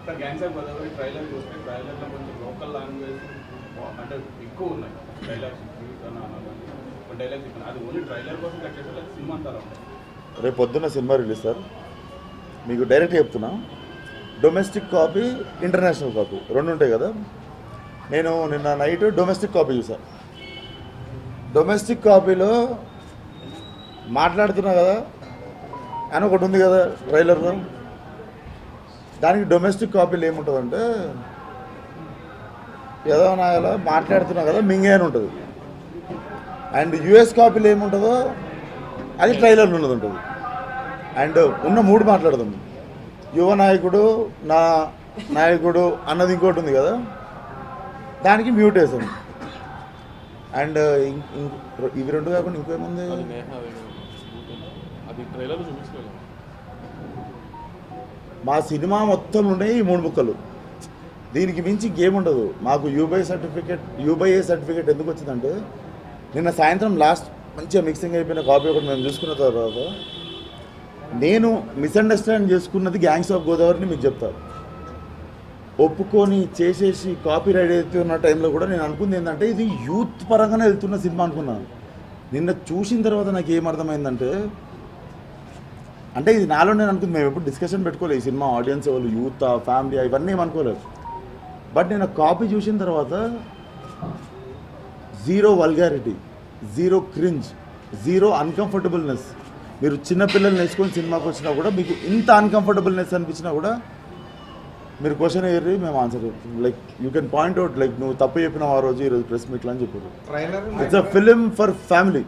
Gangs of Godavari trailer చూస్తే ట్రైలర్లో కొంచెం లోకల్ లాంగ్వేజ్ అంటే ఎక్కువ ఉన్నాయి డైలాగ్స్ డైలాగ్స్ అది ఓన్లీ ట్రైలర్ కోసం కట్ చేస్తే అది సినిమా అంతా రేపు పొద్దున్న సినిమా రిలీజ్ సార్. మీకు డైరెక్ట్ చెప్తున్నా, డొమెస్టిక్ కాపీ ఇంటర్నేషనల్ కాపీ రెండు ఉంటాయి కదా. నేను నిన్న నైట్ డొమెస్టిక్ కాపీ చూసాను. డొమెస్టిక్ కాపీలో మాట్లాడుతున్నా కదా అని ఒకటి ఉంది కదా ట్రైలర్లో. దానికి డొమెస్టిక్ కాపీలో ఏముంటుందంటే ఏదో నాయలా మాట్లాడుతున్నా కదా మింగే అని ఉంటుంది. అండ్ యుఎస్ కాపీలో ఏముంటుందో అది ట్రైలర్లో ఉన్నది ఉంటుంది. అండ్ ఉన్న మూడు మాట్లాడదాం. యువ నాయకుడు, నా నాయకుడు అన్నది ఇంకోటి ఉంది కదా, దానికి మ్యూట్ వేసాం. అండ్ ఇవి రెండు కాకుండా ఇంకేముంది, మా సినిమా మొత్తం ఉన్నాయి ఈ మూడు ముక్కలు. దీనికి మించి గేమ్ ఉండదు. మాకు యూబైఏ సర్టిఫికేట్ ఎందుకు వచ్చిందంటే నిన్న సాయంత్రం లాస్ట్ మంచిగా మిక్సింగ్ అయిపోయిన కాపీ ఒకటి మేము చూసుకున్న తర్వాత నేను మిస్అండర్స్టాండ్ చేసుకున్నది గ్యాంగ్స్ ఆఫ్ గోదావరిని మీకు చెప్తాను. ఒప్పుకొని చేసేసి కాపీ రైట్ అవుతున్న టైంలో కూడా నేను అనుకుంది ఏంటంటే ఇది యూత్ పరంగానే వెళ్తున్న సినిమా అనుకున్నాను. నిన్న చూసిన తర్వాత నాకు ఏమర్థమైందంటే, అంటే ఇది నాలో నేను అనుకుంది, మేము ఎప్పుడు డిస్కషన్ పెట్టుకోలేదు ఈ సినిమా ఆడియన్స్ వాళ్ళు యూత్ ఫ్యామిలీ ఇవన్నీ ఏం అనుకోలేదు. బట్ నేను కాపీ చూసిన తర్వాత zero vulgarity, zero cringe, zero uncomfortableness. మీరు చిన్నపిల్లల్ని వేసుకొని సినిమాకి వచ్చినా కూడా మీకు ఇంత అన్కంఫర్టబుల్నెస్ అనిపించినా కూడా మీరు క్వశ్చన్ అయ్యారు, మేము ఆన్సర్ చెప్తాం. Like you can point out, like నువ్వు తప్పు చెప్పినావు ఆ రోజు ఈరోజు ప్రెస్ మీట్లో అని చెప్పారు. It's a film for family.